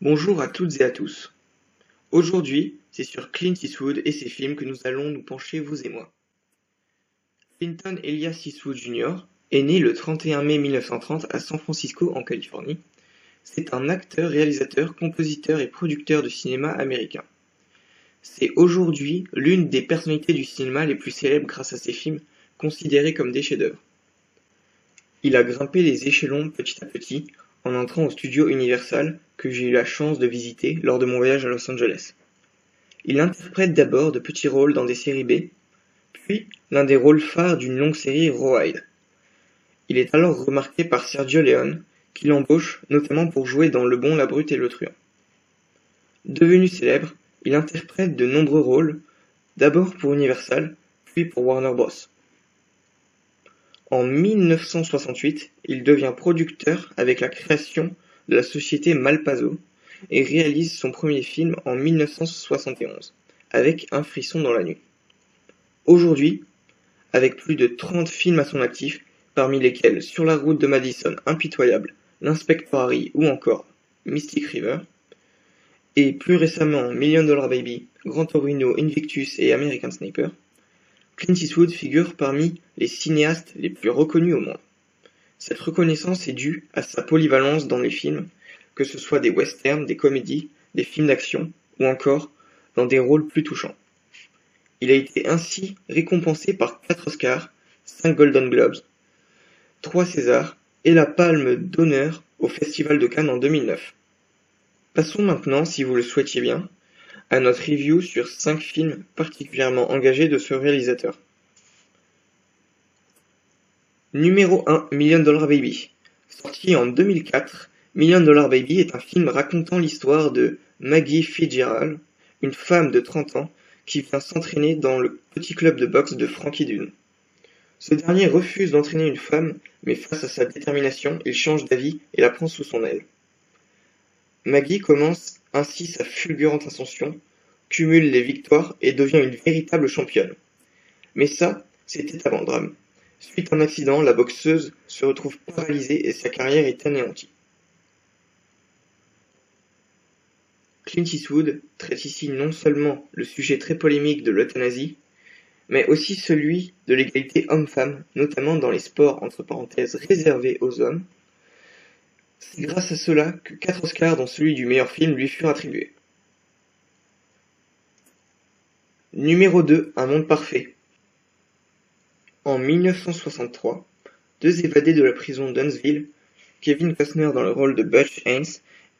Bonjour à toutes et à tous. Aujourd'hui, c'est sur Clint Eastwood et ses films que nous allons nous pencher, vous et moi. Clinton Elias Eastwood Jr. est né le 31 mai 1930 à San Francisco, en Californie. C'est un acteur, réalisateur, compositeur et producteur de cinéma américain. C'est aujourd'hui l'une des personnalités du cinéma les plus célèbres grâce à ses films, considérés comme des chefs-d'œuvre. Il a grimpé les échelons petit à petit en entrant au studio Universal que j'ai eu la chance de visiter lors de mon voyage à Los Angeles. Il interprète d'abord de petits rôles dans des séries B, puis l'un des rôles phares d'une longue série Rawhide. Il est alors remarqué par Sergio Leone, qui l'embauche notamment pour jouer dans Le Bon, la Brute et le Truand. Devenu célèbre, il interprète de nombreux rôles, d'abord pour Universal, puis pour Warner Bros. En 1968, il devient producteur avec la création de la société Malpazzo et réalise son premier film en 1971, avec Un frisson dans la nuit. Aujourd'hui, avec plus de 30 films à son actif, parmi lesquels Sur la route de Madison, Impitoyable, L'Inspecteur Harry ou encore Mystic River, et plus récemment Million Dollar Baby, Gran Torino, Invictus et American Sniper, Clint Eastwood figure parmi les cinéastes les plus reconnus au monde. Cette reconnaissance est due à sa polyvalence dans les films, que ce soit des westerns, des comédies, des films d'action ou encore dans des rôles plus touchants. Il a été ainsi récompensé par 4 Oscars, 5 Golden Globes, 3 Césars et la Palme d'honneur au Festival de Cannes en 2009. Passons maintenant, si vous le souhaitiez bien, à notre review sur 5 films particulièrement engagés de ce réalisateur. Numéro 1, Million Dollar Baby. Sorti en 2004, Million Dollar Baby est un film racontant l'histoire de Maggie Fitzgerald, une femme de 30 ans qui vient s'entraîner dans le petit club de boxe de Frankie Dunne. Ce dernier refuse d'entraîner une femme, mais face à sa détermination, il change d'avis et la prend sous son aile. Maggie commence ainsi sa fulgurante ascension, cumule les victoires et devient une véritable championne. Mais ça, c'était avant le drame. Suite à un accident, la boxeuse se retrouve paralysée et sa carrière est anéantie. Clint Eastwood traite ici non seulement le sujet très polémique de l'euthanasie, mais aussi celui de l'égalité homme-femme, notamment dans les sports entre parenthèses réservés aux hommes. C'est grâce à cela que 4 Oscars, dont celui du meilleur film, lui furent attribués. Numéro 2, Un monde parfait. En 1963, 2 évadés de la prison d'Huntsville, Kevin Costner dans le rôle de Butch Haynes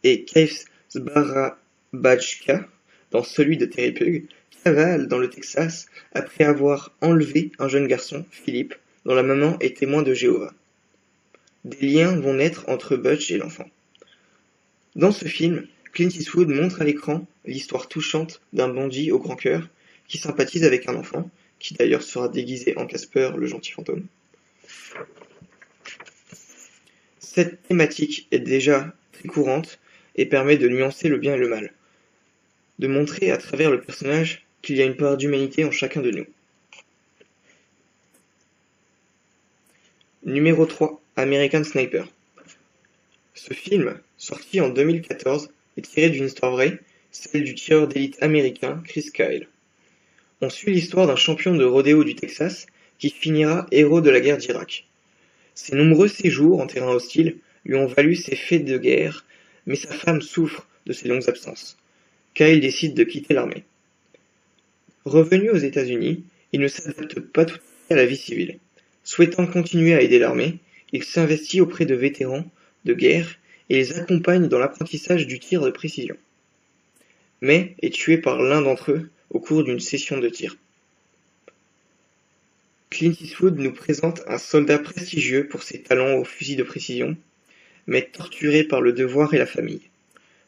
et Keith Zbarabajka dans celui de Terry Pug, cavale dans le Texas après avoir enlevé un jeune garçon, Philip, dont la maman est témoin de Jéhovah. Des liens vont naître entre Butch et l'enfant. Dans ce film, Clint Eastwood montre à l'écran l'histoire touchante d'un bandit au grand cœur qui sympathise avec un enfant, qui d'ailleurs sera déguisé en Casper, le gentil fantôme. Cette thématique est déjà très courante et permet de nuancer le bien et le mal, de montrer à travers le personnage qu'il y a une part d'humanité en chacun de nous. Numéro 3, American Sniper. Ce film, sorti en 2014, est tiré d'une histoire vraie, celle du tireur d'élite américain Chris Kyle. On suit l'histoire d'un champion de rodéo du Texas qui finira héros de la guerre d'Irak. Ses nombreux séjours en terrain hostile lui ont valu ses faits de guerre, mais sa femme souffre de ses longues absences. Kyle décide de quitter l'armée. Revenu aux États-Unis, il ne s'adapte pas tout à fait à la vie civile. Souhaitant continuer à aider l'armée, il s'investit auprès de vétérans de guerre et les accompagne dans l'apprentissage du tir de précision. Mais est tué par l'un d'entre eux au cours d'une session de tir. Clint Eastwood nous présente un soldat prestigieux pour ses talents au fusil de précision, mais torturé par le devoir et la famille.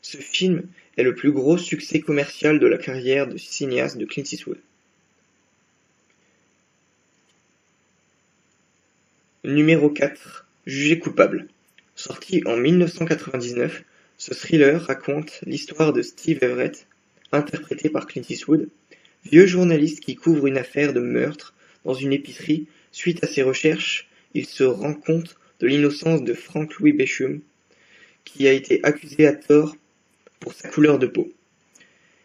Ce film est le plus gros succès commercial de la carrière de cinéaste de Clint Eastwood. Numéro 4, Jugé coupable. Sorti en 1999, ce thriller raconte l'histoire de Steve Everett, interprété par Clint Eastwood, vieux journaliste qui couvre une affaire de meurtre dans une épicerie. Suite à ses recherches, il se rend compte de l'innocence de Frank Louis Beshum, qui a été accusé à tort pour sa couleur de peau.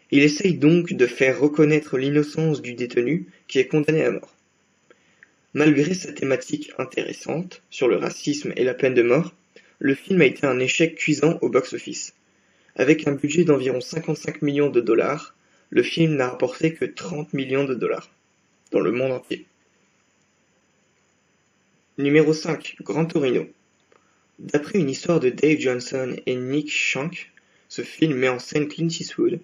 Il essaye donc de faire reconnaître l'innocence du détenu qui est condamné à mort. Malgré sa thématique intéressante sur le racisme et la peine de mort, le film a été un échec cuisant au box-office. Avec un budget d'environ 55 millions de dollars, le film n'a rapporté que 30 millions de dollars dans le monde entier. Numéro 5. Gran Torino. D'après une histoire de Dave Johnson et Nick Shank, ce film met en scène Clint Eastwood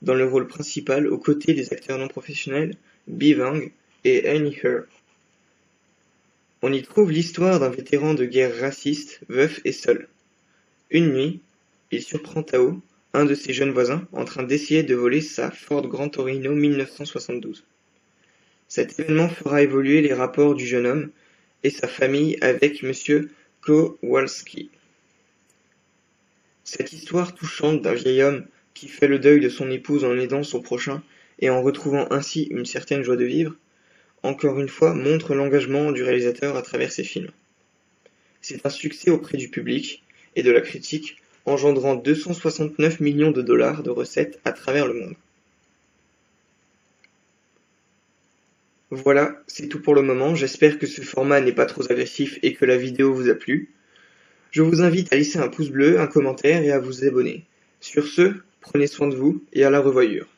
dans le rôle principal aux côtés des acteurs non professionnels Bev Wang et Annie Hur. On y trouve l'histoire d'un vétéran de guerre raciste, veuf et seul. Une nuit, il surprend Tao, un de ses jeunes voisins, en train d'essayer de voler sa Ford Gran Torino 1972. Cet événement fera évoluer les rapports du jeune homme et sa famille avec Monsieur Kowalski. Cette histoire touchante d'un vieil homme qui fait le deuil de son épouse en aidant son prochain et en retrouvant ainsi une certaine joie de vivre, encore une fois montre l'engagement du réalisateur à travers ses films. C'est un succès auprès du public et de la critique, engendrant 269 millions de dollars de recettes à travers le monde. Voilà, c'est tout pour le moment, j'espère que ce format n'est pas trop agressif et que la vidéo vous a plu. Je vous invite à laisser un pouce bleu, un commentaire et à vous abonner. Sur ce, prenez soin de vous et à la revoyure.